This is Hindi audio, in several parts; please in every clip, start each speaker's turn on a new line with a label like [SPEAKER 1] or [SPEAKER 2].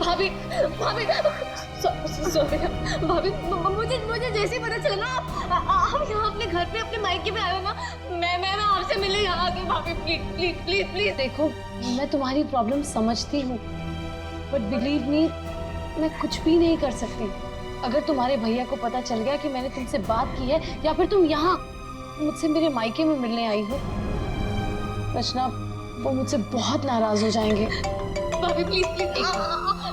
[SPEAKER 1] भाभी भाभी भाभी मुझे जैसे ही पता चला ना आप यहाँ अपने घर पे अपने मायके में आए हो ना, मैं आपसे मिलने यहाँ आ गई। भाभी प्लीज प्लीज प्लीज प्लीज।
[SPEAKER 2] देखो मैं तुम्हारी प्रॉब्लम समझती हूँ, बट बिलीव मी मैं कुछ भी नहीं कर सकती। अगर तुम्हारे भैया को पता चल गया कि मैंने तुमसे बात की है या फिर तुम यहाँ मुझसे मेरे मायके में मिलने आई हो, रचना वो मुझसे बहुत नाराज हो जाएंगे।
[SPEAKER 1] भाभी प्लीज प्लीज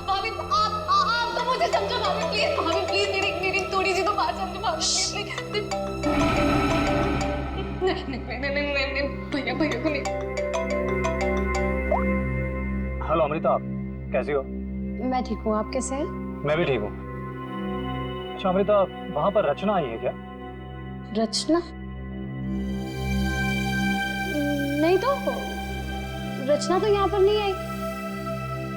[SPEAKER 1] भाभी आप तो मुझे समझो। भाभी प्लीज मेरी थोड़ी सी तो बात समझो। भाभी प्लीज नहीं भैया को नहीं।
[SPEAKER 3] हेलो अमृता, आप कैसी हो?
[SPEAKER 2] मैं ठीक हूँ, आप कैसे हैं?
[SPEAKER 3] मैं भी ठीक हूँ। अच्छा अमृता, वहाँ पर रचना आई है क्या?
[SPEAKER 2] रचना? नहीं तो, रचना तो यहाँ पर नहीं आई।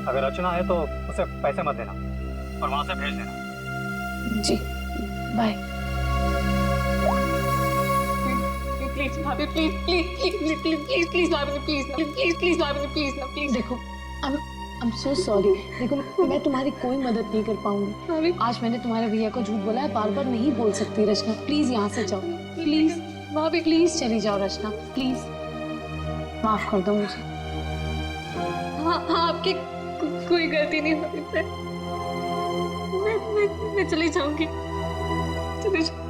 [SPEAKER 3] अगर रचना है तो उसे पैसे मत देना और वहाँ से भेज देना।
[SPEAKER 2] जी बाय।
[SPEAKER 1] प्लीज भाभी please please please please please भाभी प्लीज भाभी प्लीज।
[SPEAKER 2] देखो आई एम सो सॉरी। देखो मैं तुम्हारी कोई मदद नहीं कर पाऊंगी। आज मैंने तुम्हारे भैया को झूठ बोला है, बार बार नहीं बोल सकती। रचना प्लीज यहाँ से जाओ, प्लीज भाभी प्लीज चली जाओ। रचना प्लीज माफ कर दो मुझे।
[SPEAKER 1] हाँ आपकी कोई गलती नहीं भाभी। मैं चली जाऊंगी। चली जाऊंगी।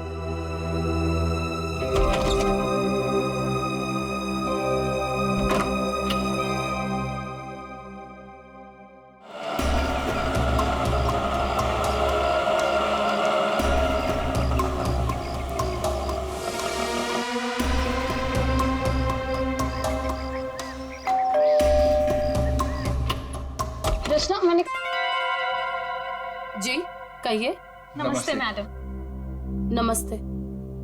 [SPEAKER 2] रचना मैंने
[SPEAKER 4] जी कहिए।
[SPEAKER 1] नमस्ते मैडम।
[SPEAKER 4] नमस्ते।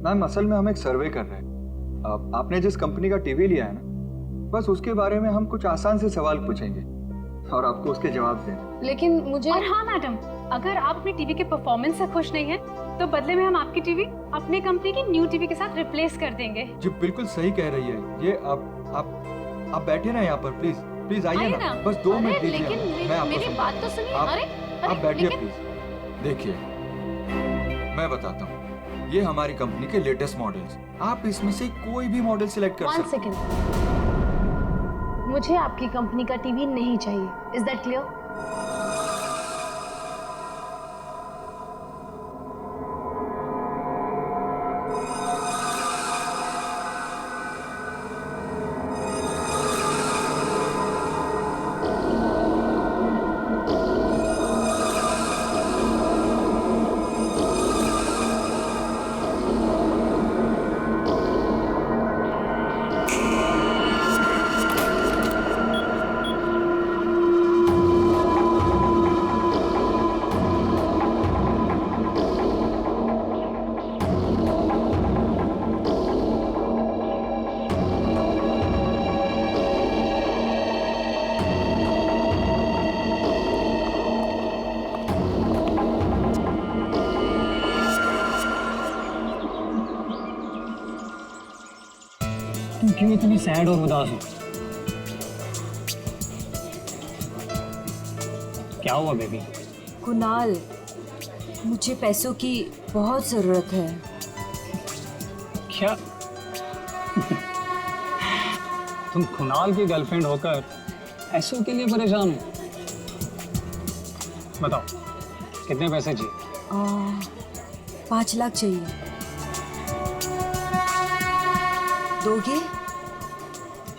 [SPEAKER 5] मैम असल में हम एक सर्वे कर रहे हैं। आपने जिस कंपनी का टीवी लिया है ना, बस उसके बारे में हम कुछ आसान से सवाल पूछेंगे और आपको उसके जवाब देना।
[SPEAKER 2] लेकिन मुझे
[SPEAKER 1] और हाँ मैडम, अगर आप अपनी टीवी के परफॉर्मेंस से खुश नहीं हैं, तो बदले में हम आपकी टीवी अपनी कंपनी की न्यू टीवी के साथ रिप्लेस कर देंगे।
[SPEAKER 5] जी बिल्कुल सही कह रही है ये। आप बैठे ना यहाँ पर, प्लीज प्लीज आइए ना, बस 2 मिनट दीजिए।
[SPEAKER 2] लेकिन
[SPEAKER 5] मैं आपको
[SPEAKER 2] मेरी
[SPEAKER 5] समझाता
[SPEAKER 2] बात तो सुनिए।
[SPEAKER 5] आप-
[SPEAKER 2] अरे
[SPEAKER 5] आप बैठिए
[SPEAKER 2] लेकिन-
[SPEAKER 5] प्लीज। देखिए मैं बताता हूँ, ये हमारी कंपनी के लेटेस्ट मॉडल्स। आप इसमें से कोई भी मॉडल सिलेक्ट कर
[SPEAKER 2] वन
[SPEAKER 5] सकते हैं।
[SPEAKER 2] सेकेंड, मुझे आपकी कंपनी का टीवी नहीं चाहिए। Is that clear?
[SPEAKER 3] तुम क्यों इतनी सैड और उदास हो? क्या हुआ बेबी?
[SPEAKER 4] कुणाल, मुझे पैसों की बहुत जरूरत है।
[SPEAKER 3] क्या तुम कुणाल की गर्लफ्रेंड होकर पैसों के लिए परेशान हो? बताओ कितने पैसे चाहिए?
[SPEAKER 4] 5 लाख चाहिए। दोगे?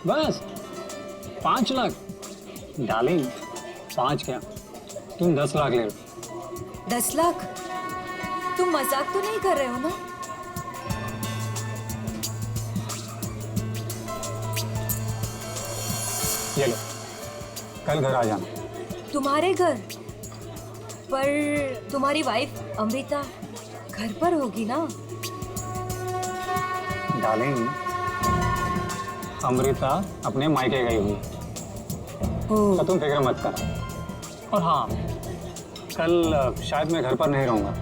[SPEAKER 3] बस 5 लाख? डार्लिंग 5 क्या, तुम 10 लाख ले लो।
[SPEAKER 4] 10 लाख? तुम मजाक तो नहीं कर रहे हो ना?
[SPEAKER 3] ये लो, कल घर आ जाना।
[SPEAKER 4] तुम्हारे घर? पर तुम्हारी वाइफ अमृता घर पर होगी ना?
[SPEAKER 3] डार्लिंग अमृता अपने मायके गई हुई, तो तुम फिक्र मत करो। और हाँ, कल शायद मैं घर पर नहीं रहूँगा,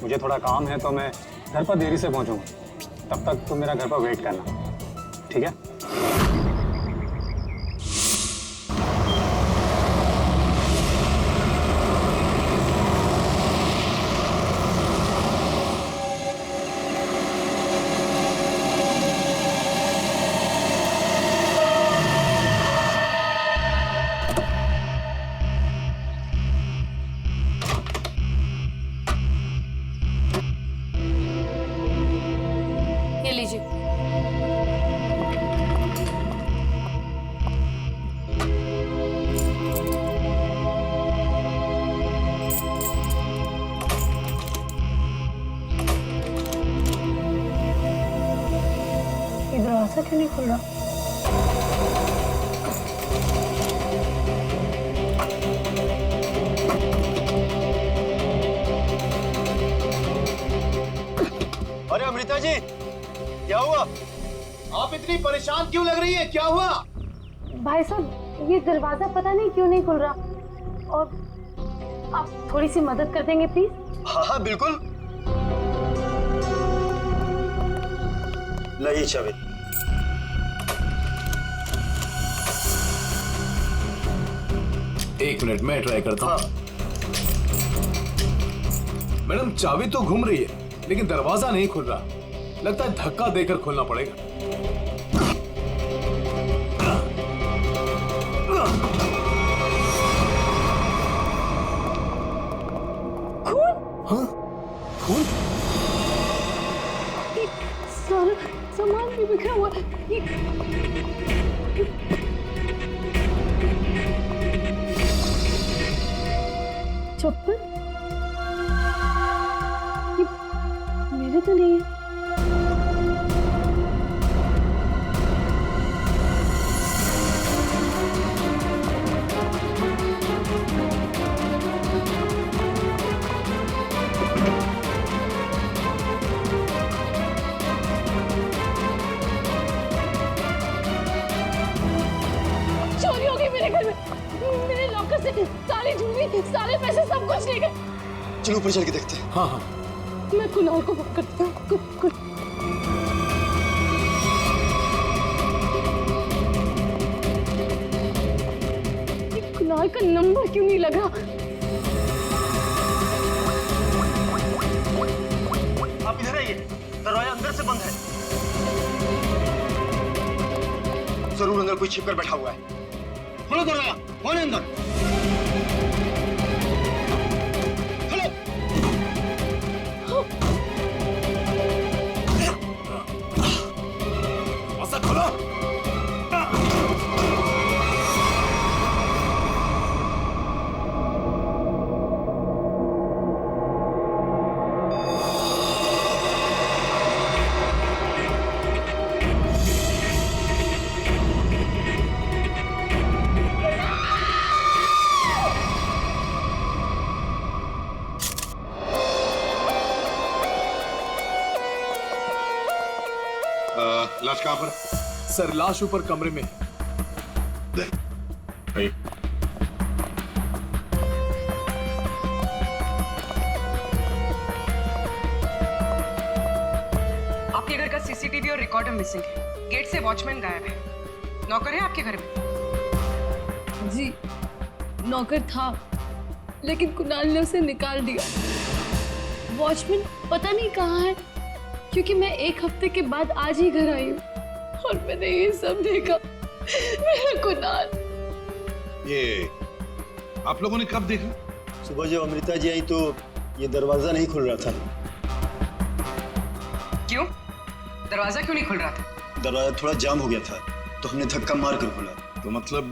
[SPEAKER 3] मुझे थोड़ा काम है तो मैं घर पर देरी से पहुँचूँगा। तब तक तुम मेरा घर पर वेट करना, ठीक है?
[SPEAKER 2] क्यों नहीं खुल रहा?
[SPEAKER 6] अरे अमृता जी, क्या हुआ? आप इतनी परेशान क्यों लग रही है? क्या हुआ?
[SPEAKER 2] भाई साहब, ये दरवाजा पता नहीं क्यों नहीं खुल रहा, और आप थोड़ी सी मदद कर देंगे प्लीज?
[SPEAKER 6] हाँ हाँ बिल्कुल। लाइए चाबी।
[SPEAKER 7] एक मिनट मैं ट्राई करता हूँ। मैडम चाबी तो घूम रही है लेकिन दरवाजा नहीं खुल रहा। लगता है धक्का देकर खोलना पड़ेगा। हाँ? खून?
[SPEAKER 2] सारा सामान भी बिखरा हुआ है। चप्पल? ये मेरे तो नहीं है। चोरी हो गई मेरे घर में। मेरे लॉकर से सारी ज्वेलरी, सारे पैसे, सब कुछ ले गए।
[SPEAKER 6] चलो ऊपर चल के देखते हैं।
[SPEAKER 7] हाँ हाँ।
[SPEAKER 2] मैं कुणाल को बुक करती हूँ। ये कुणाल का नंबर क्यों नहीं लगा?
[SPEAKER 6] आप इधर आइए, दरवाजा अंदर से बंद है। जरूर अंदर कोई छिपकर बैठा हुआ है। खोलो दरवाजा, कौन है अंदर? खोलो।
[SPEAKER 7] ऐसा खोलो।
[SPEAKER 8] लाश कहाँ पर?
[SPEAKER 7] सर लाश ऊपर कमरे में।
[SPEAKER 8] आइए।
[SPEAKER 9] आपके घर का सीसीटीवी और रिकॉर्डर मिसिंग है। गेट से वॉचमैन गायब है। नौकर है आपके घर में?
[SPEAKER 2] जी, नौकर था, लेकिन कुणाल ने उसे निकाल दिया। वॉचमैन पता नहीं कहाँ है, क्योंकि मैं एक हफ्ते के बाद आज ही घर आई हूँ और मैंने ये सब देखा। मेरा कुणाल।
[SPEAKER 8] ये आप लोगों ने कब देखा?
[SPEAKER 6] सुबह जब अमृता जी आई तो ये दरवाजा नहीं खुल रहा था।
[SPEAKER 9] क्यों? दरवाजा क्यों नहीं खुल रहा था?
[SPEAKER 6] दरवाजा थोड़ा जाम हो गया था तो हमने धक्का मार कर खोला।
[SPEAKER 8] तो मतलब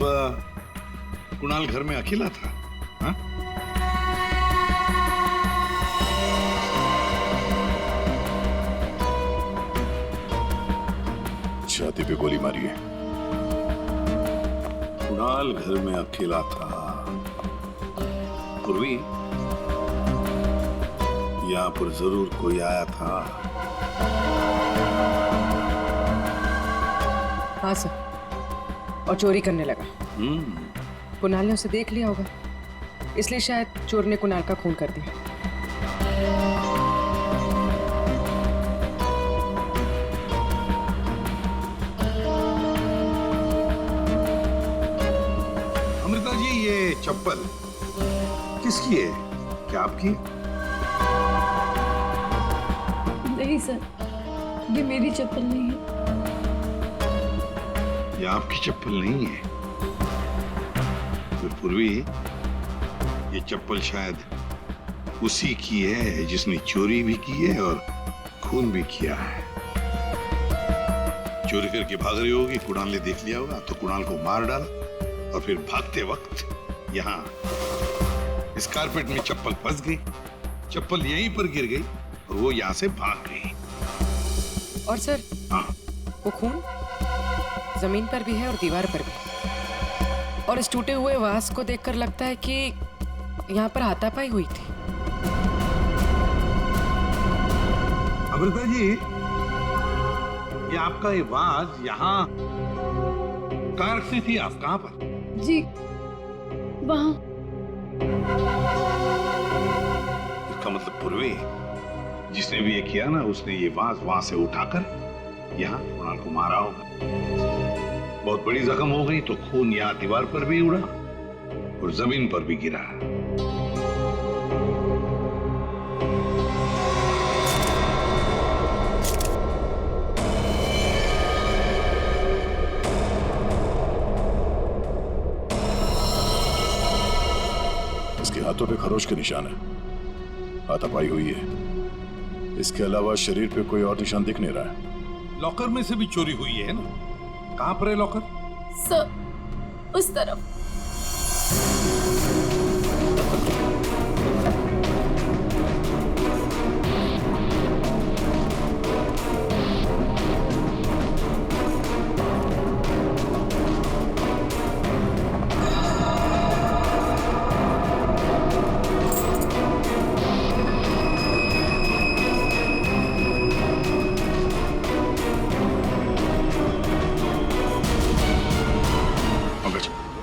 [SPEAKER 8] कुणाल घर में अकेला था? हाँ? छाती पे गोली मारी है। कुणाल घर में अकेला था। पूर्वी, यहाँ पर जरूर कोई आया था।
[SPEAKER 9] हाँ सर, और चोरी करने लगा। कुणाल ने उसे देख लिया होगा, इसलिए शायद चोर ने कुणाल का खून कर दिया।
[SPEAKER 8] अमृता जी, ये चप्पल किसकी है? क्या आपकी?
[SPEAKER 2] नहीं सर, ये मेरी चप्पल नहीं है।
[SPEAKER 8] ये आपकी चप्पल नहीं है? फिर पूर्वी, ये चप्पल शायद उसी की है जिसने चोरी भी की है और खून भी किया है। चोरी करके भाग रही होगी, कुणाल ने देख लिया होगा तो कुणाल को मार डाला और फिर भागते वक्त यहाँ इस कारपेट में चप्पल फंस गई। चप्पल यहीं पर गिर गई और वो यहाँ से भाग गई।
[SPEAKER 9] और सर,
[SPEAKER 8] हाँ,
[SPEAKER 9] वो खून? जमीन पर भी है और दीवार पर भी। और इस टूटे हुए वास को देखकर लगता है कि यहाँ पर हाथापाई हुई थी।
[SPEAKER 8] अमृता जी, ये आपका ये वाज यहाँ कहाँ रखती थी आप? कहाँ पर?
[SPEAKER 2] जी वहाँ।
[SPEAKER 8] इसका मतलब पूर्वी जिसने भी ये किया ना, उसने ये वाज वहां से उठाकर यहाँ कुणाल को मारा होगा। बहुत बड़ी जख्म हो गई तो खून यहाँ दीवार पर भी उड़ा और जमीन पर भी गिरा।
[SPEAKER 7] इसके हाथों पे खरोच के निशान है, हाथापाई हुई है। इसके अलावा शरीर पे कोई और निशान दिख नहीं रहा है।
[SPEAKER 8] लॉकर में से भी चोरी हुई है ना? कहां पर है लॉकर?
[SPEAKER 1] सर उस तरफ।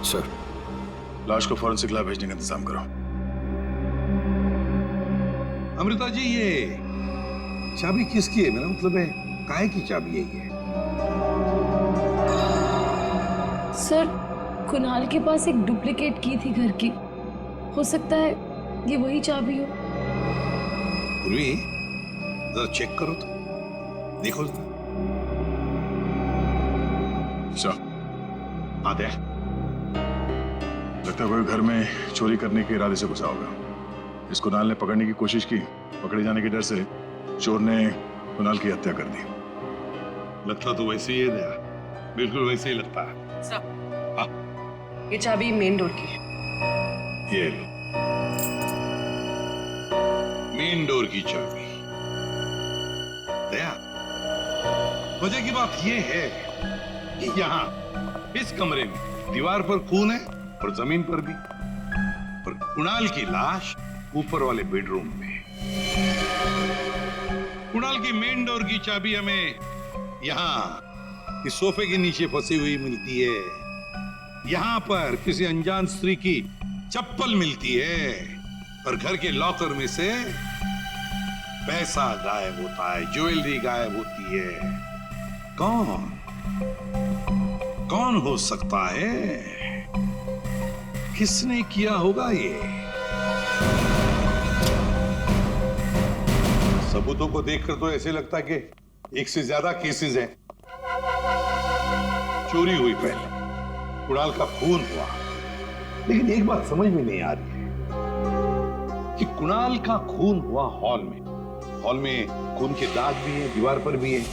[SPEAKER 7] सर, लाश को फॉरेंसिक लैब भेजने का इंतजाम करो।
[SPEAKER 8] अमृता जी, ये चाबी किसकी है? मेरा मतलब है काहे की चाबी है ये?
[SPEAKER 2] सर कुणाल के पास एक डुप्लीकेट की थी घर की, हो सकता है ये वही चाबी हो।
[SPEAKER 8] पूर्वी, जरा चेक करो तो, देखो तो।
[SPEAKER 7] सर,
[SPEAKER 8] आ दे।
[SPEAKER 7] लगता है कोई घर में चोरी करने के इरादे से घुसा होगा। इस कुणाल ने पकड़ने की कोशिश की, पकड़े जाने के डर से चोर ने कुणाल की हत्या कर दी।
[SPEAKER 8] लगता तो वैसे ही है दया, बिल्कुल वैसे ही लगता है।
[SPEAKER 9] ये चाबी मेन डोर की है।
[SPEAKER 8] ये लो, मेन डोर की चाबी। दया, मजे की बात ये है कि यहाँ इस कमरे में दीवार पर खून है और जमीन पर भी, और कुणाल की लाश ऊपर वाले बेडरूम में। कुणाल की मेन डोर की चाबी हमें यहाँ इस सोफे के नीचे फंसी हुई मिलती है। यहाँ पर किसी अनजान स्त्री की चप्पल मिलती है और घर के लॉकर में से पैसा गायब होता है, ज्वेलरी गायब होती है। कौन हो सकता है? किसने किया होगा ये? सबूतों को देखकर तो ऐसे लगता है कि एक से ज्यादा केसेस हैं। चोरी हुई पहले, कुणाल का खून हुआ, लेकिन एक बात समझ में नहीं आ रही है कि कुणाल का खून हुआ हॉल में। हॉल में खून के दाग भी हैं, दीवार पर भी है,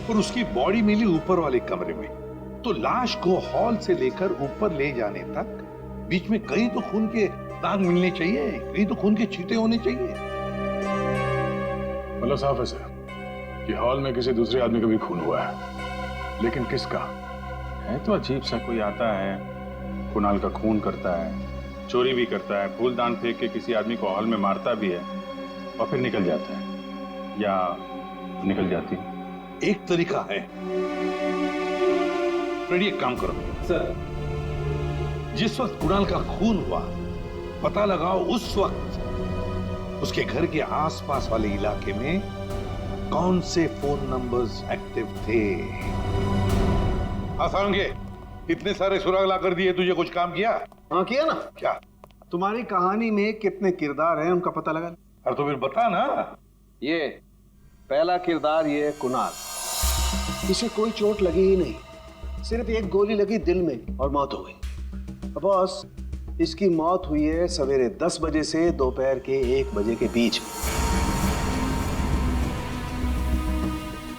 [SPEAKER 8] और उसकी बॉडी मिली ऊपर वाले कमरे में। तो लाश को हॉल से लेकर ऊपर ले जाने तक बीच में कहीं तो खून के दाग मिलने चाहिए, कहीं तो खून के छींटे होने चाहिए।
[SPEAKER 7] मतलब साफ है सर कि हॉल में किसी दूसरे आदमी का भी खून हुआ है, लेकिन किसका
[SPEAKER 3] है? तो अजीब सा कोई आता है, कुणाल का खून करता है, चोरी भी करता है, फूलदान फेंक के किसी आदमी को हॉल में मारता भी है और फिर निकल जाता है या निकल जाती है।
[SPEAKER 8] एक तरीका है, फ्रेडी, एक काम करो
[SPEAKER 6] सर।
[SPEAKER 8] जिस वक्त कुणाल का खून हुआ, पता लगाओ उस वक्त उसके घर के आसपास वाले इलाके में कौन से फोन नंबर्स एक्टिव थे। आसानगे, इतने सारे सुराग ला कर दिए, तुझे कुछ काम किया?
[SPEAKER 6] हाँ किया ना।
[SPEAKER 8] क्या?
[SPEAKER 6] तुम्हारी कहानी में कितने किरदार हैं उनका पता लगा।
[SPEAKER 8] अरे तो फिर बता ना।
[SPEAKER 6] ये पहला किरदार, ये कुणाल। इसे कोई चोट लगी ही नहीं, सिर्फ एक गोली लगी दिल में और मौत हो गई। बॉस, इसकी मौत हुई है सवेरे 10 बजे से दोपहर के 1 बजे के बीच में।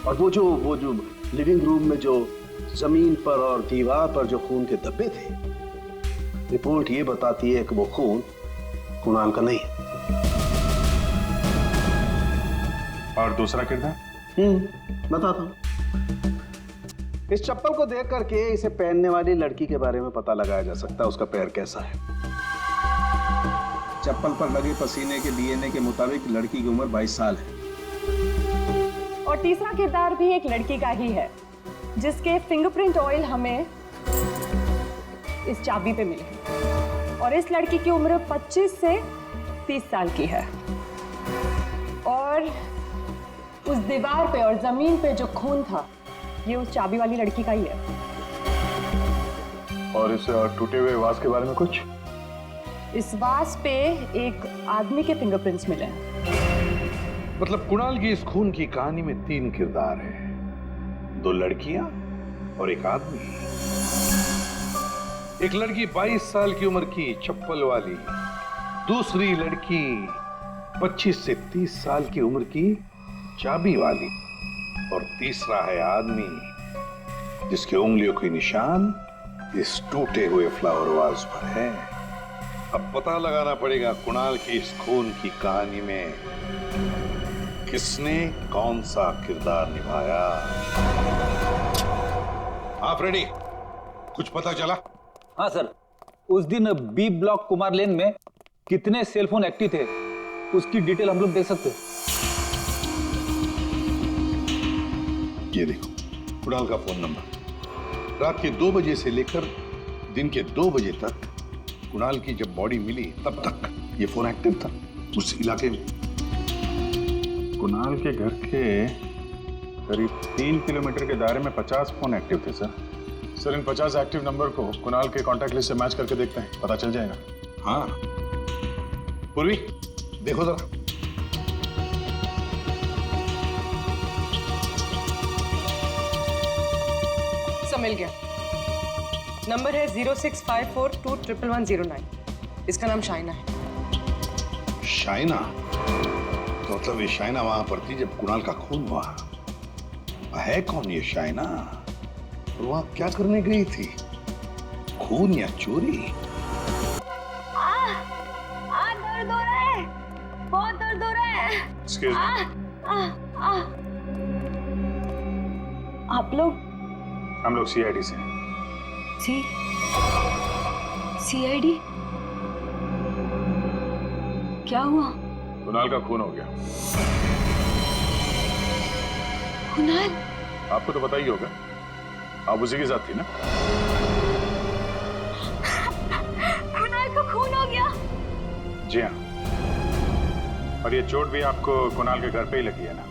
[SPEAKER 6] और वो जो लिविंग रूम में जो जमीन पर और दीवार पर जो खून के धब्बे थे, रिपोर्ट ये बताती है कि वो खून कुणाल का नहीं है।
[SPEAKER 3] और दूसरा किरदार?
[SPEAKER 6] बताता हूं। इस चप्पल को देख करके इसे पहनने वाली लड़की के बारे में पता लगाया जा सकता है उसका पैर कैसा है। चप्पल पर लगे पसीने के डीएनए के मुताबिक लड़की की उम्र 22 साल है।
[SPEAKER 10] और तीसरा किरदार भी एक लड़की का ही है जिसके फिंगरप्रिंट ऑयल हमें इस चाबी पे मिले और इस लड़की की उम्र 25 से 30 साल की है और उस दीवार पे और जमीन पे जो खून था ये उस चाबी वाली लड़की का ही है।
[SPEAKER 7] और इस टूटे हुए वास के बारे में कुछ?
[SPEAKER 10] इस वास पे एक आदमी के फिंगरप्रिंट्स मिले हैं।
[SPEAKER 8] मतलब कुणाल की इस खून की कहानी में 3 किरदार हैं, 2 लड़कियां और एक आदमी। एक लड़की 22 साल की उम्र की चप्पल वाली, दूसरी लड़की 25 से 30 साल की उम्र की चाबी वाली और तीसरा है आदमी जिसके उंगलियों के निशान इस टूटे हुए फ्लावर वाज पर है। अब पता लगाना पड़ेगा कुणाल की इस खून की कहानी में किसने कौन सा किरदार निभाया। आप रेडी? कुछ पता चला?
[SPEAKER 11] हाँ सर, उस दिन बी ब्लॉक कुमार लेन में कितने सेलफोन एक्टिव थे उसकी डिटेल हम लोग देख सकते हैं।
[SPEAKER 8] ये देखो कुणाल का फोन नंबर। रात के 2 बजे से लेकर दिन के 2 बजे तक कुणाल की जब बॉडी मिली तब तक ये फोन एक्टिव था उस इलाके में।
[SPEAKER 7] कुणाल के घर के करीब 3 किलोमीटर के दायरे में 50 फोन एक्टिव थे सर। सर, इन 50 एक्टिव नंबर को कुणाल के कॉन्टैक्ट लिस्ट से मैच करके देखते हैं, पता चल जाएगा।
[SPEAKER 8] हाँ पूर्वी देखो जरा।
[SPEAKER 9] सब मिल गया। नंबर है 0654211109। इसका नाम शाइना है।
[SPEAKER 8] शाइना? तो मतलब ये शाइना वहां पर थी जब कुणाल का खून हुआ। है कौन ये शाइना और वहां क्या करने गई थी? खून या चोरी?
[SPEAKER 1] दर्द हो रहा है, बहुत दर्द हो रहा है।
[SPEAKER 7] Excuse me.
[SPEAKER 10] आप लोग?
[SPEAKER 7] हम लोग CID से हैं।
[SPEAKER 4] CID? क्या हुआ?
[SPEAKER 7] कुणाल का खून हो गया।
[SPEAKER 4] कुणाल?
[SPEAKER 7] आपको तो पता ही होगा, आप उसी के साथ थी ना?
[SPEAKER 1] कुणाल को खून हो गया।
[SPEAKER 7] जी हाँ, और ये चोट भी आपको कुणाल के घर पे ही लगी है ना,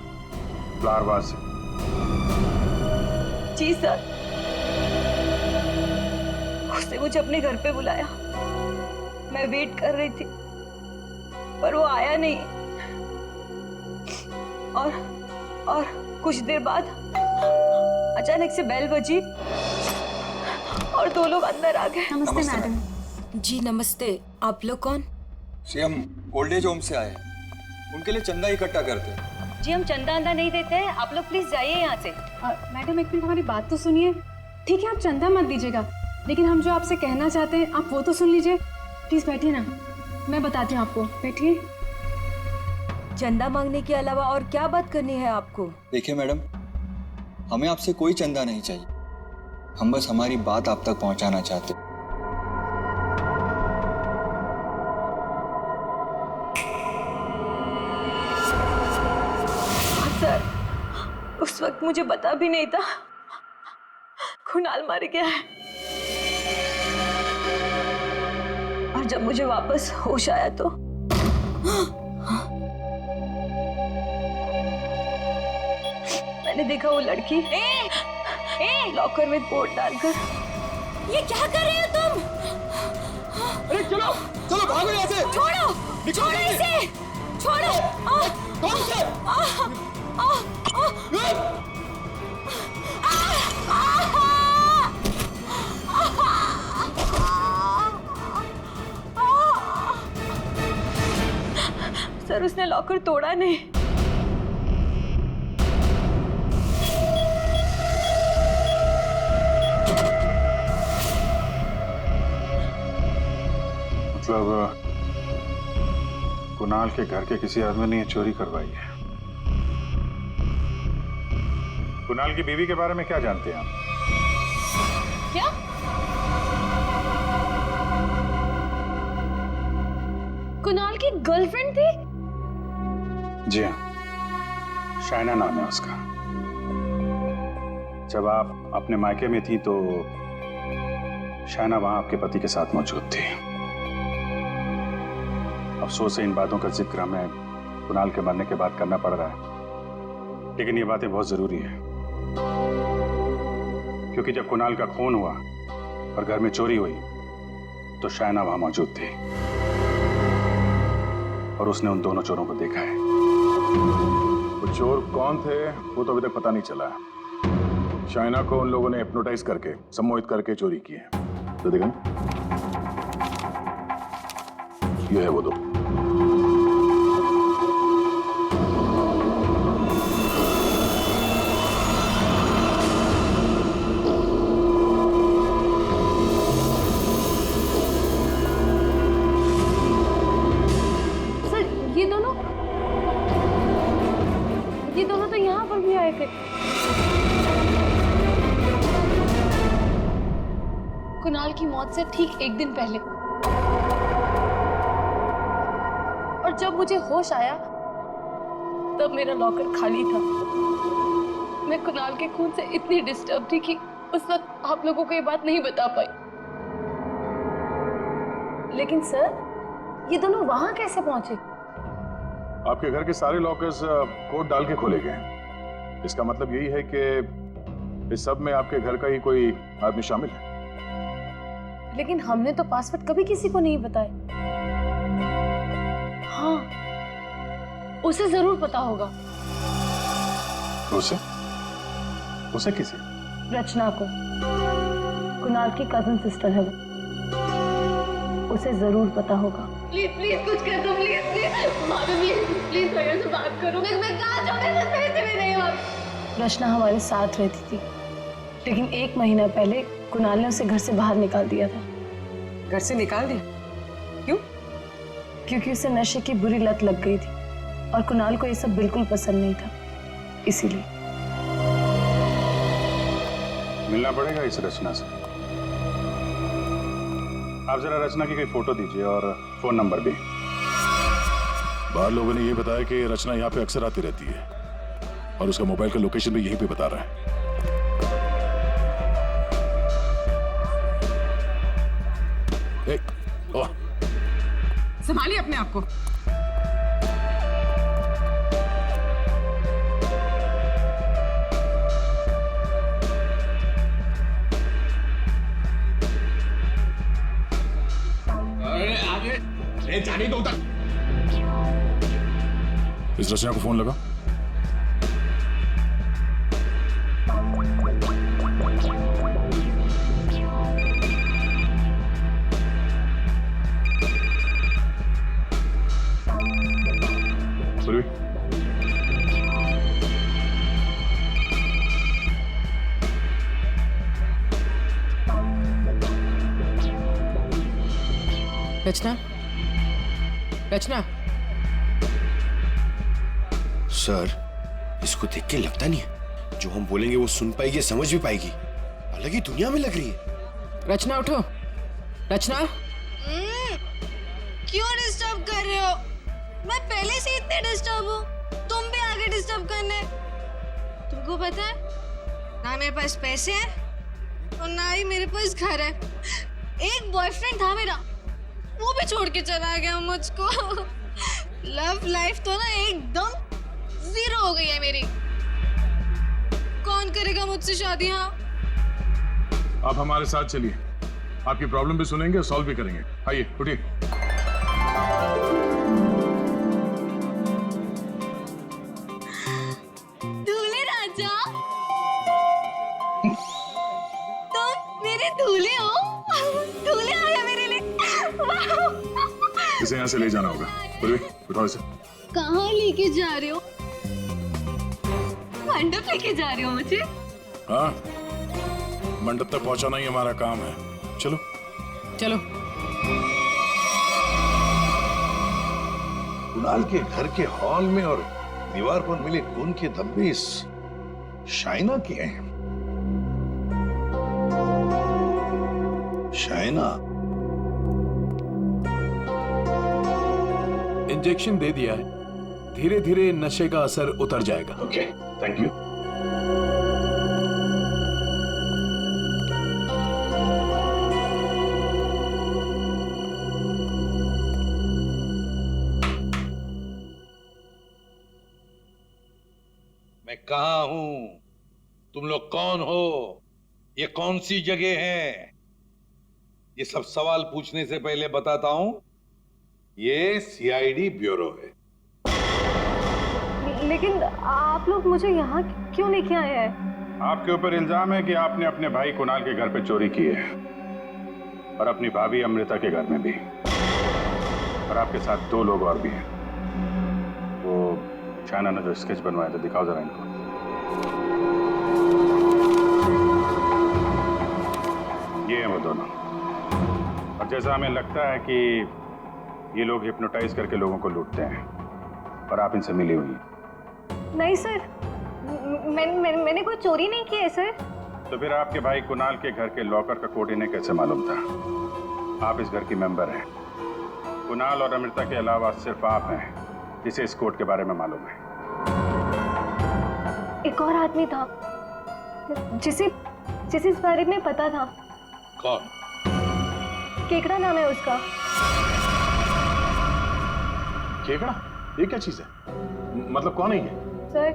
[SPEAKER 7] फ्लावर वास से?
[SPEAKER 10] जी सर, उसने मुझे अपने घर पे बुलाया। मैं वेट कर रही थी पर वो आया नहीं और कुछ देर बाद अचानक से बेल बजी और 2 लोग अंदर आ गए।
[SPEAKER 1] नमस्ते मैडम।
[SPEAKER 4] जी नमस्ते। आप लोग कौन?
[SPEAKER 5] जी हम ओल्ड एज होम से आए हैं, उनके लिए चंदा इकट्ठा करते हैं।
[SPEAKER 10] जी हम चंदा अंदा नहीं देते हैं, आप लोग प्लीज जाइए यहाँ से।
[SPEAKER 2] मैडम एक मिनट हमारी बात तो सुनिए। ठीक है, आप चंदा मत दीजिएगा, लेकिन हम जो आपसे कहना चाहते हैं आप वो तो सुन लीजिए। प्लीज बैठिए ना, मैं बताती हूँ आपको। बैठिए।
[SPEAKER 4] चंदा मांगने के अलावा और क्या बात करनी है आपको?
[SPEAKER 5] देखिए मैडम, हमें आपसे कोई चंदा नहीं चाहिए, हम बस हमारी बात आप तक पहुंचाना चाहते।
[SPEAKER 10] सर, उस वक्त मुझे पता भी नहीं था कुणाल मर गया है। और जब मुझे वापस होश आया तो मैंने देखा वो लड़की लॉकर में कोट डालकर।
[SPEAKER 1] ये क्या कर रहे हो तुम?
[SPEAKER 5] अरे चलो चलो भागो यहाँ से।
[SPEAKER 1] छोड़ो, छोड़ो इसे, छोड़ो।
[SPEAKER 5] कौन से?
[SPEAKER 10] सर उसने लॉकर तोड़ा नहीं।
[SPEAKER 7] मतलब कुणाल के घर के किसी आदमी ने ये चोरी करवाई है। कुणाल की बीवी के बारे में क्या जानते हैं आप?
[SPEAKER 2] क्या? कुणाल की गर्लफ्रेंड थी?
[SPEAKER 3] जी हाँ, शाइना नाम है उसका। जब आप अपने मायके में थी तो शाइना वहां आपके पति के साथ मौजूद थी। अफसोस है इन बातों का जिक्र हमें कुणाल के मरने के बाद करना पड़ रहा है, लेकिन ये बातें बहुत जरूरी है, क्योंकि जब कुणाल का खून हुआ और घर में चोरी हुई तो शाइना वहां मौजूद थी और उसने उन दोनों चोरों को देखा है।
[SPEAKER 7] वो चोर कौन थे वो तो अभी तक पता नहीं चला है। शाइना को उन लोगों ने हिप्नोटाइज करके, सम्मोहित करके चोरी की है। तो देखा ना, ये है वो दो।
[SPEAKER 2] ये दोनों तो यहाँ पर भी आए थे। कुणाल की मौत से ठीक एक दिन पहले। और जब मुझे होश आया तब मेरा लॉकर खाली था। मैं कुणाल के खून से इतनी डिस्टर्ब थी कि उस वक्त आप लोगों को ये बात नहीं बता पाई। लेकिन सर, ये दोनों वहां कैसे पहुंचे?
[SPEAKER 7] आपके घर के सारे लॉकर्स कोड डाल के खोले गए। इसका मतलब यही है कि इस सब में आपके घर का ही कोई आदमी शामिल है।
[SPEAKER 2] लेकिन हमने तो पासवर्ड कभी किसी को नहीं बताया। हाँ, उसे जरूर पता होगा।
[SPEAKER 7] उसे किसे?
[SPEAKER 2] रचना को। कुणाल की कजन सिस्टर है वो। उसे जरूर पता होगा।
[SPEAKER 1] प्लीज प्लीज कुछ कर दो, प्लीज प्लीज भाभी, प्लीज प्लीज भैया से बात करो। मैं कहाँ जाऊँ, मेरे पैसे भी नहीं हैं।
[SPEAKER 2] रचना हमारे साथ रहती थी, लेकिन 1 महीना पहले कुणाल ने उसे घर से बाहर निकाल दिया था।
[SPEAKER 9] घर से निकाल दिया? क्यों?
[SPEAKER 2] क्योंकि उसे नशे की बुरी लत लग गई थी और कुणाल को ये सब बिल्कुल पसंद नहीं था, इसीलिए।
[SPEAKER 3] मिलना पड़ेगा इस रचना से। आप जरा रचना की कोई फोटो दीजिए और फोन नंबर भी।
[SPEAKER 7] बाहर लोगों ने ये बताया कि रचना यहाँ पे अक्सर आती रहती है और उसका मोबाइल का लोकेशन भी यहीं पे बता रहा है।
[SPEAKER 9] संभालिए अपने आप को।
[SPEAKER 7] जाने दो उधर। इस रचना को फोन लगा।
[SPEAKER 9] रचना, रचना।
[SPEAKER 6] सर, इसको देख के लगता नहीं है जो हम बोलेंगे वो सुन पाएगी, समझ भी पाएगी। अलग ही दुनिया में लग रही है।
[SPEAKER 9] रचना उठो। रचना,
[SPEAKER 1] क्यों डिस्टर्ब कर रहे हो? मैं पहले से इतने डिस्टर्ब हूँ, तुम भी आगे डिस्टर्ब करने। तुमको पता है ना मेरे पास पैसे हैं और ना ही मेरे पास घर है। एक बॉयफ्रेंड था मेरा, वो भी छोड़ के चला गया मुझको। लव लाइफ तो ना एकदम 0 हो गई है मेरी। कौन करेगा मुझसे शादी? हाँ,
[SPEAKER 7] आप हमारे साथ चलिए, आपकी प्रॉब्लम भी सुनेंगे और सॉल्व भी करेंगे। आइए, उठिए।
[SPEAKER 1] दूल्हे राजा, तुम मेरे दूल्हे हो। दूल्हे आया मेरे लिए।
[SPEAKER 7] इसे यहाँ से ले जाना होगा। पूर्वी, उठाओ इसे।
[SPEAKER 1] कहाँ लेके जा रहे हो? मंडप लेके जा रहे हो मुझे?
[SPEAKER 7] हाँ, मंडप तक पहुंचाना ही हमारा काम है। चलो
[SPEAKER 9] चलो।
[SPEAKER 8] कुणाल के घर के हॉल में और दीवार पर मिले खून के धब्बे इस शाइना के हैं। है ना।
[SPEAKER 12] इंजेक्शन दे दिया है, धीरे धीरे नशे का असर उतर जाएगा।
[SPEAKER 8] Okay, thank you. मैं कहाँ हूं? तुम लोग कौन हो? ये कौन सी जगह है? ये सब सवाल पूछने से पहले बताता हूं, ये सीआईडी ब्यूरो है।
[SPEAKER 10] लेकिन आप लोग मुझे यहाँ क्यों लेके आए हैं?
[SPEAKER 7] आपके ऊपर इल्जाम है कि आपने अपने भाई कुणाल के घर पे चोरी की है और अपनी भाभी अमृता के घर में भी, और आपके साथ 2 लोग और भी हैं। वो शाना ने जो स्केच बनवाया था, दिखाओ जरा इनको। ये हैं वो दोनों, और जैसा हमें लगता है कि ये लोग हिप्नोटाइज करके लोगों को लूटते हैं और आप इनसे मिली हुई हैं।
[SPEAKER 10] नहीं सर, मैंने कोई चोरी नहीं की है सर।
[SPEAKER 7] तो फिर आपके भाई कुणाल के घर के लॉकर का कोड इन्हें कैसे मालूम था? आप इस घर की मेंबर हैं। कुणाल और अमृता के अलावा सिर्फ आप हैं जिसे इस कोड के बारे में मालूम है।
[SPEAKER 10] एक और आदमी था जिसे इस बारे में पता था।
[SPEAKER 8] कौन?
[SPEAKER 10] केकड़ा नाम है उसका।
[SPEAKER 7] केकड़ा? ये क्या चीज है? मतलब कौन है ये?
[SPEAKER 10] सर,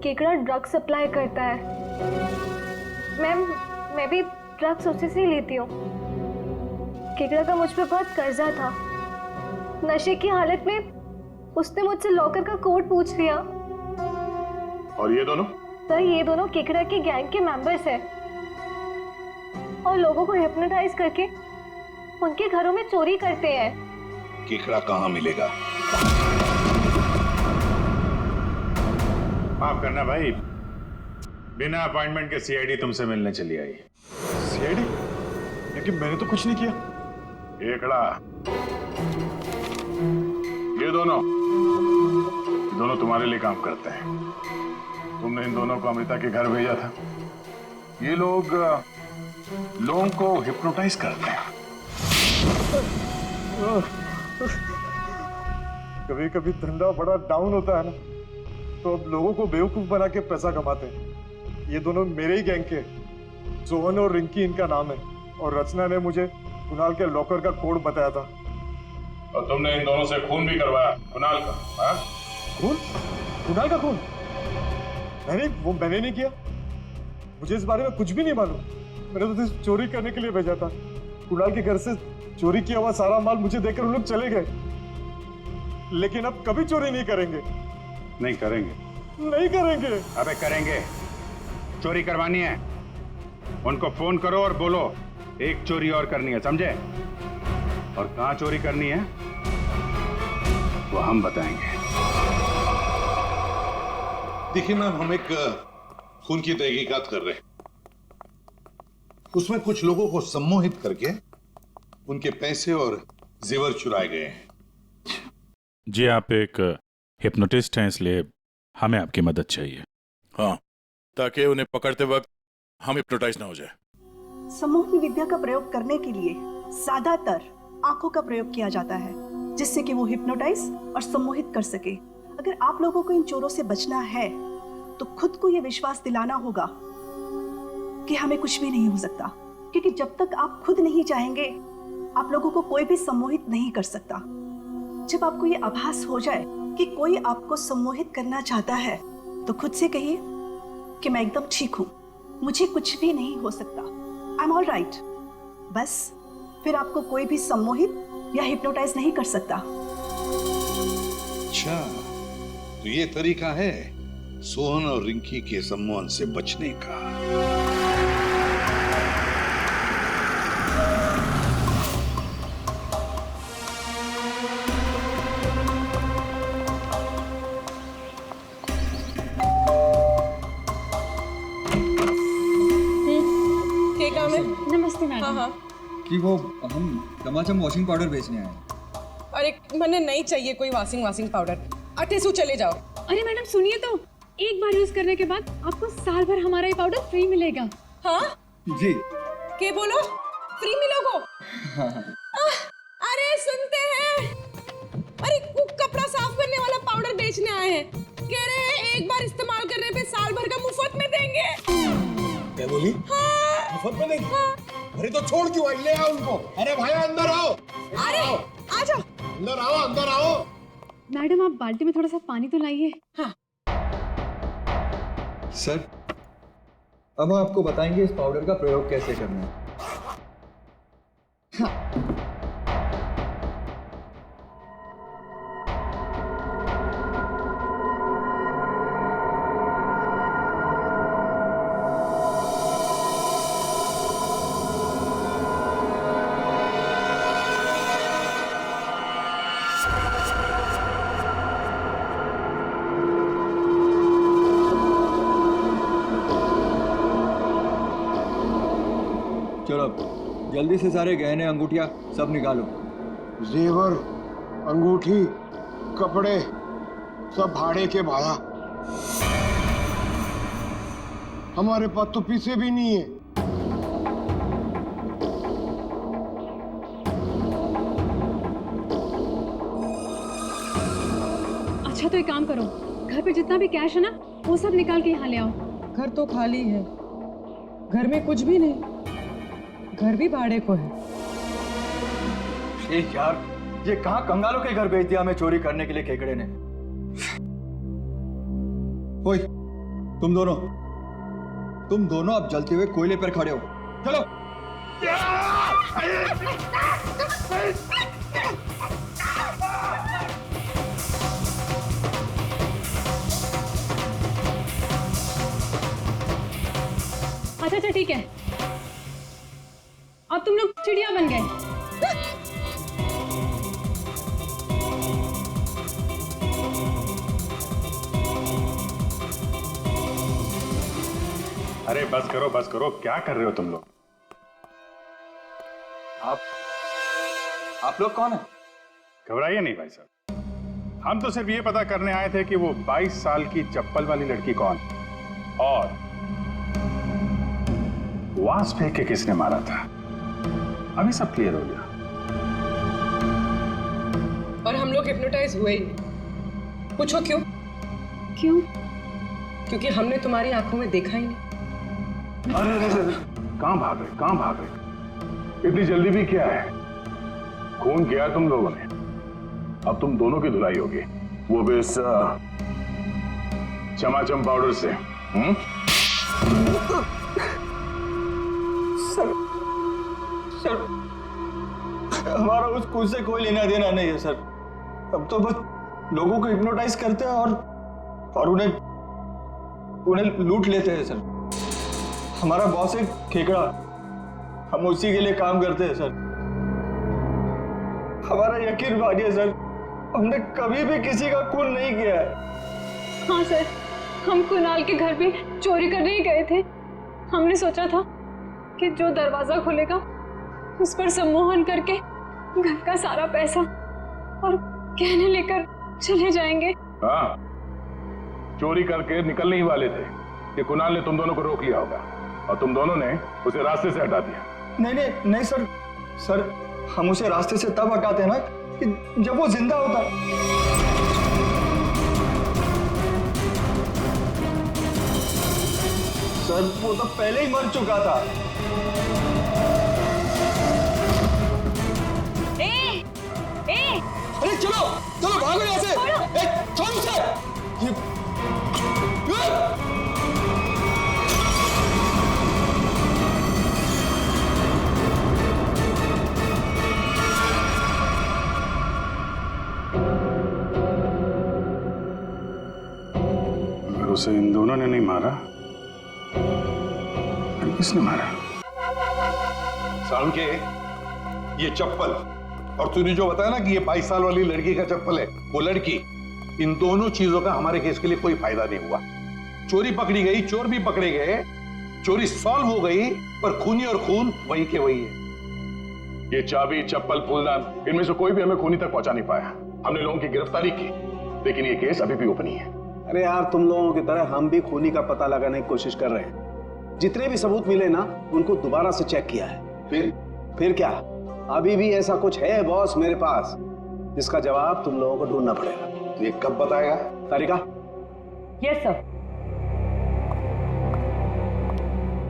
[SPEAKER 10] केकड़ा ड्रग सप्लाई करता है। मैं भी ड्रग्स उसी से ही लेती हूँ। केकड़ा का मुझ पे बहुत कर्जा था। नशे की हालत में उसने मुझसे लॉकर का कोड पूछ लिया।
[SPEAKER 7] और ये दोनों?
[SPEAKER 10] सर, ये दोनों केकड़ा के गैंग के मेंबर्स हैं और लोगों को हिप्नोटाइज करके उनके घरों में चोरी करते हैं।
[SPEAKER 8] केकड़ा कहाँ मिलेगा?
[SPEAKER 7] माफ करना भाई, बिना अपॉइंटमेंट के सीआईडी तुमसे मिलने चली आई। सीआईडी? लेकिन मैंने तो कुछ नहीं किया। केकड़ा, ये दोनों तुम्हारे लिए काम करते हैं। तुमने इन दोनों को अमृता के घर भेजा था। ये लोग लोगों को हिप्नोटाइज करते हैं।
[SPEAKER 13] कभी कभी धंधा बड़ा डाउन होता है ना, तो अब लोगों को बेवकूफ बना के पैसा कमाते हैं। ये दोनों मेरे ही गैंग के, सोहन और रिंकी इनका नाम है, और रचना ने मुझे कुणाल के लॉकर का कोड बताया था।
[SPEAKER 7] और तुमने इन दोनों से खून भी करवाया कुणाल का? हाँ?
[SPEAKER 13] खून? कुणाल का खून? मैंने नहीं किया। मुझे इस बारे में कुछ भी नहीं मालूम। मैंने तो सिर्फ चोरी करने के लिए भेजा था। कुणाल के घर से चोरी किया हुआ सारा माल मुझे देकर उन लोग चले गए। लेकिन अब कभी चोरी नहीं करेंगे।
[SPEAKER 7] नहीं करेंगे?
[SPEAKER 13] नहीं करेंगे।
[SPEAKER 7] अबे करेंगे। चोरी करवानी है, उनको फोन करो और बोलो एक चोरी और करनी है, समझे? और कहां चोरी करनी है वो हम बताएंगे।
[SPEAKER 8] देखिए मैम, हम एक खून की तहकीकात कर रहे हैं। उसमें कुछ लोगों को सम्मोहित करके उनके पैसे और जेवर चुराए गए हैं।
[SPEAKER 14] जी, आप एक हिप्नोटिस्ट हैं, इसलिए हमें आपकी मदद चाहिए।
[SPEAKER 12] हाँ, ताकि उन्हें पकड़ते वक्त हम हिप्नोटाइज ना हो जाए।
[SPEAKER 15] सम्मोहनी विद्या का प्रयोग करने के लिए ज्यादातर आंखों का प्रयोग किया जाता है, जिससे कि वो हिप्नोटाइज और सम्मोहित कर सके। अगर आप लोगों को इन चोरों से बचना है तो खुद को ये विश्वास दिलाना होगा कि हमें कुछ भी नहीं हो सकता, क्योंकि जब तक आप खुद नहीं चाहेंगे आप लोगों को कोई भी सम्मोहित नहीं कर सकता। जब आपको ये आभास हो जाए कि कोई आपको सम्मोहित करना चाहता है तो खुद से कहिए कि मैं एकदम ठीक हूँ, मुझे कुछ भी नहीं हो सकता, आई एम ऑल राइट। बस फिर आपको कोई भी सम्मोहित या हिप्नोटाइज नहीं कर सकता।
[SPEAKER 8] अच्छा, तो ये तरीका है सोहन और रिंकी के सम्मोहन से बचने का।
[SPEAKER 2] नमस्ते मैडम।
[SPEAKER 5] हाँ। कि वो हम टमाचम वॉशिंग पाउडर बेचने आए हैं।
[SPEAKER 9] अरे मैंने नहीं चाहिए कोई वॉशिंग पाउडर। अटेसू चले जाओ।
[SPEAKER 2] अरे मैडम सुनिए तो, एक बार यूज करने के बाद आपको साल भर हमारा ये पाउडर फ्री मिलेगा।
[SPEAKER 9] हाँ
[SPEAKER 5] जी।
[SPEAKER 9] के बोलो? फ्री मिलोगो। अरे सुनते हैं, अरे कुक कपड़ा साफ करने वाला पाउडर बेचने आए हैं, कह रहे हैं एक बार इस्तेमाल करने पे साल भर का मुफ्त में देंगे।
[SPEAKER 6] क्या बोली?
[SPEAKER 9] हाँ।
[SPEAKER 6] मुफ्त में देंगे? हाँ। अरे तो छोड़ क्यों आई, ले आओ उनको। अरे भाई अंदर आओ।
[SPEAKER 9] अरे आजा,
[SPEAKER 6] अंदर आओ, अंदर आओ।
[SPEAKER 2] मैडम आप बाल्टी में थोड़ा सा पानी तो लाइए।
[SPEAKER 9] हाँ।
[SPEAKER 5] सर अब आपको बताएंगे इस पाउडर का प्रयोग कैसे करना है। चलो जल्दी से सारे गहने अंगूठियां सब निकालो।
[SPEAKER 6] जेवर, अंगूठी, कपड़े सब भाड़े के भाड़ा। हमारे पास तो पैसे भी नहीं है।
[SPEAKER 2] अच्छा तो एक काम करो, घर पे जितना भी कैश है ना वो सब निकाल के यहाँ ले आओ।
[SPEAKER 9] घर तो खाली है, घर में कुछ भी नहीं, घर भी भाड़े को है।
[SPEAKER 5] यार ये कहाँ कंगालों के घर भेज दिया हमें चोरी करने के लिए केकड़े ने। ओए तुम दोनों अब जलते हुए कोयले पर खड़े हो, चलो।
[SPEAKER 2] अच्छा ठीक है, अब तुम लोग चिड़िया बन गए।
[SPEAKER 7] अरे बस करो, क्या कर रहे हो तुम लोग?
[SPEAKER 5] आप लोग कौन है?
[SPEAKER 7] घबराइए नहीं भाई साहब, हम तो सिर्फ ये पता करने आए थे कि वो 22 साल की चप्पल वाली लड़की कौन और वास फेंक के किसने मारा था, अभी सब क्लियर हो गया।
[SPEAKER 9] और हम लोग हिप्नोटाइज हुए ही नहीं। पूछो क्यों? क्योंकि हमने तुम्हारी आंखों में देखा ही नहीं।
[SPEAKER 7] अरे कहां भाग रहे, इतनी जल्दी भी क्या है? खून किया तुम लोगों ने, अब तुम दोनों की धुलाई होगी, वो भी इस चमाचम पाउडर से।
[SPEAKER 5] सर हमारा उस खून से कोई लेना देना नहीं है सर। अब तो बस लोगों को हिप्नोटाइज करते हैं और उन्हें लूट लेते हैं सर। हमारा बॉस है खेकड़ा, हम उसी के लिए काम करते हैं सर। हमारा यकीन मानिए सर, हमने कभी भी किसी का खून नहीं किया है।
[SPEAKER 2] हाँ सर, हम कुणाल के घर पे चोरी करने ही गए थे। हमने सोचा था कि जो दरवाजा खुलेगा उस पर सम्मोहन करके घर का सारा पैसा और गहने लेकर चले जाएंगे।
[SPEAKER 7] हाँ, चोरी करके निकलने ही वाले थे कि कुणाल ने तुम दोनों को रोक लिया होगा और तुम दोनों ने उसे रास्ते से हटा दिया।
[SPEAKER 5] नहीं सर, हम उसे रास्ते से तब हटाते हैं ना कि जब वो जिंदा होता। सर वो तो पहले ही मर चुका था। अरे चलो भागो यहाँ से। छोड़ उसे।
[SPEAKER 7] अगर उसे इन दोनों ने नहीं मारा फिर किसने मारा?
[SPEAKER 8] सांके, ये चप्पल और तूने जो बताया ना कि ये 22 साल वाली लड़की का चप्पल है, वो लड़की, इन दोनों चीजों का हमारे केस के लिए कोई फायदा नहीं हुआ। चोरी पकड़ी गई, चोर भी पकड़े गए, चोरी सॉल्व हो गई, पर खूनी और खून वही के वही है।
[SPEAKER 7] ये चाबी, चप्पल, फूलदान, इनमें से कोई भी हमें खूनी तक पहुंचा नहीं पाया। हमने लोगों की गिरफ्तारी की, लेकिन ये केस अभी भी ओपन ही है।
[SPEAKER 6] अरे यार, तुम लोगों की तरह हम भी खूनी का पता लगाने की कोशिश कर रहे हैं। जितने भी सबूत मिले ना, उनको दोबारा से चेक किया है। फिर क्या, अभी भी ऐसा कुछ है बॉस मेरे पास जिसका जवाब तुम लोगों को ढूंढना पड़ेगा।
[SPEAKER 8] तो ये कब बताएगा?
[SPEAKER 6] तारिका?
[SPEAKER 10] Yes sir.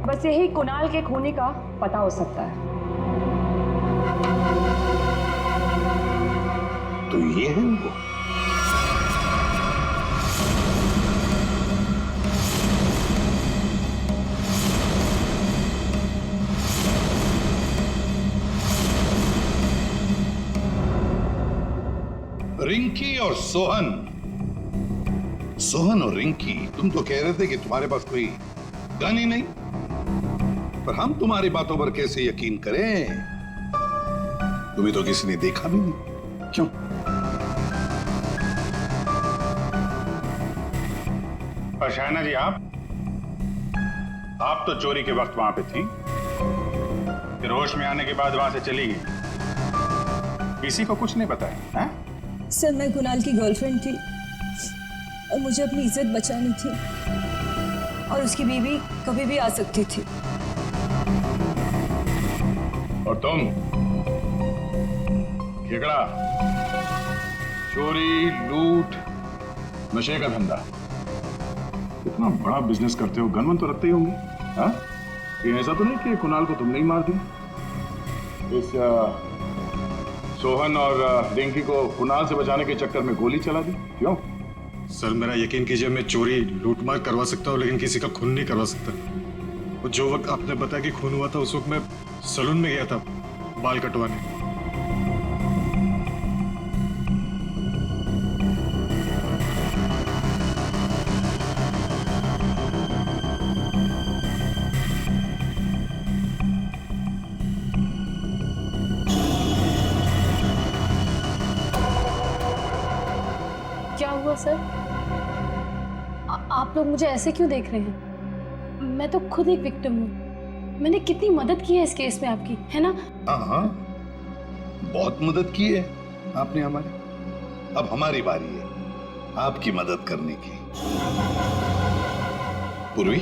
[SPEAKER 10] बस यही कुणाल के खूनी का पता हो सकता है।
[SPEAKER 8] तो ये है वो। रिंकी और सोहन। सोहन और रिंकी, तुम तो कह रहे थे कि तुम्हारे पास कोई गन ही नहीं, पर हम तुम्हारी बातों पर कैसे यकीन करें? तुम्हें तो किसी ने देखा भी नहीं। क्यों?
[SPEAKER 7] और शाहना जी, आप तो चोरी के वक्त वहां पे थी, फिर होश में आने के बाद वहां से चली गई, किसी को कुछ नहीं बताया? हैं?
[SPEAKER 4] सर, मैं कुणाल की गर्लफ्रेंड थी और मुझे अपनी इज्जत बचानी थी, और उसकी बीवी कभी भी आ सकती थी।
[SPEAKER 7] और तुम? खेकड़ा, चोरी, लूट, नशे का धंधा, इतना बड़ा बिजनेस करते हो, गनमन तो रखते ही होंगे। हाँ? ये ऐसा तो नहीं कि कुणाल को तुमने ही मार दिया? इस सोहन और रिंकी को कुणाल से बचाने के चक्कर में गोली चला दी, क्यों?
[SPEAKER 13] सर, मेरा यकीन कीजिए, मैं चोरी लूटमार करवा सकता हूँ, लेकिन किसी का खून नहीं करवा सकता। और जो वक्त आपने बताया कि खून हुआ था, उस वक्त मैं सैलून में गया था बाल कटवाने।
[SPEAKER 2] क्या हुआ सर? आप लोग मुझे ऐसे क्यों देख रहे हैं? मैं तो खुद एक विक्टिम हूँ। मैंने कितनी मदद की है इस केस में आपकी, है ना?
[SPEAKER 8] हाँ, बहुत मदद की है आपने हमारी। अब हमारी बारी है आपकी मदद करने की। पूर्वी,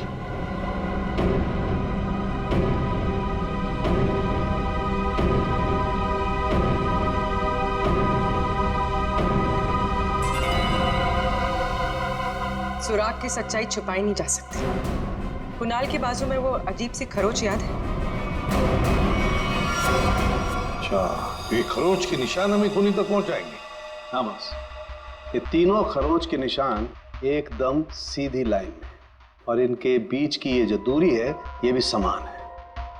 [SPEAKER 9] सुराग की सच्चाई छुपाई नहीं जा सकती। कुणाल के बाजू में वो अजीब सी खरोच याद है?
[SPEAKER 8] अच्छा, ये खरोच के निशान हमें खूनी तक पहुंचाएंगे?
[SPEAKER 6] हाँ बस, ये तीनों खरोच के निशान एकदम सीधी लाइन में, और इनके बीच की ये जो दूरी है ये भी समान है।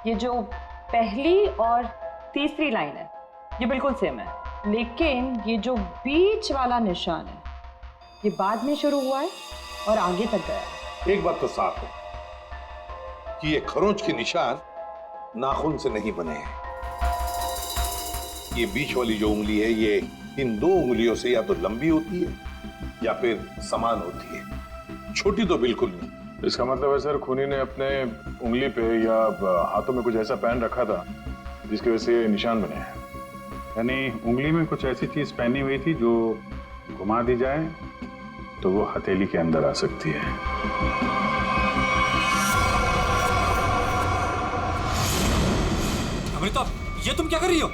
[SPEAKER 10] ये जो पहली और तीसरी लाइन है ये बिल्कुल सेम है, लेकिन ये जो बीच वाला निशान है ये बाद में शुरू हुआ है और आगे तक गया।
[SPEAKER 8] एक बात तो साफ है कि ये खरोच के निशान नाखून से नहीं बने हैं। ये बीच वाली जो उंगली है ये इन दो उंगलियों से या तो लंबी होती है या फिर समान होती है, छोटी तो बिल्कुल नहीं।
[SPEAKER 7] इसका मतलब है सर, खूनी ने अपने उंगली पे या हाथों में कुछ ऐसा पहन रखा था जिसकी वजह से निशान बने हैं। यानी उंगली में कुछ ऐसी चीज पहनी हुई थी जो घुमा दी जाए तो वो हथेली के अंदर आ सकती है।
[SPEAKER 16] अमृता, ये तुम क्या कर रही हो?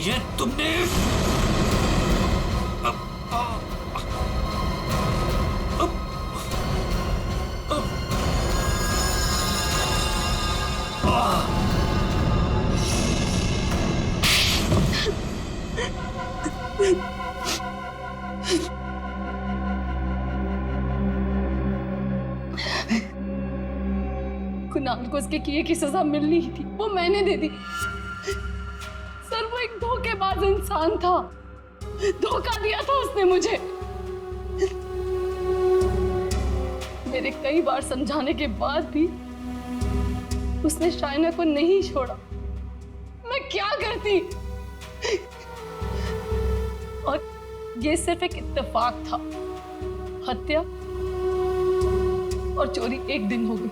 [SPEAKER 16] ये तुमने
[SPEAKER 2] कुणाल को उसके किए की सजा मिलनी ही थी, वो मैंने दे दी। सर, वो एक धोखेबाज इंसान था, धोखा दिया था उसने मुझे। मेरे कई बार समझाने के बाद भी उसने शाइना को नहीं छोड़ा। मैं क्या करती? और ये सिर्फ एक इत्तेफाक था। हत्या और चोरी एक दिन हो गई।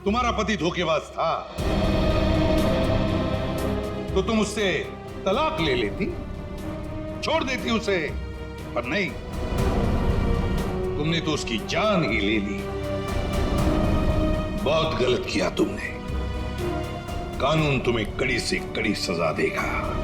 [SPEAKER 8] तुम्हारा पति धोखेबाज था तो तुम उससे तलाक ले लेती, छोड़ देती उसे, पर नहीं, तुमने तो उसकी जान ही ले ली। बहुत गलत किया तुमने। कानून तुम्हें कड़ी से कड़ी सजा देगा।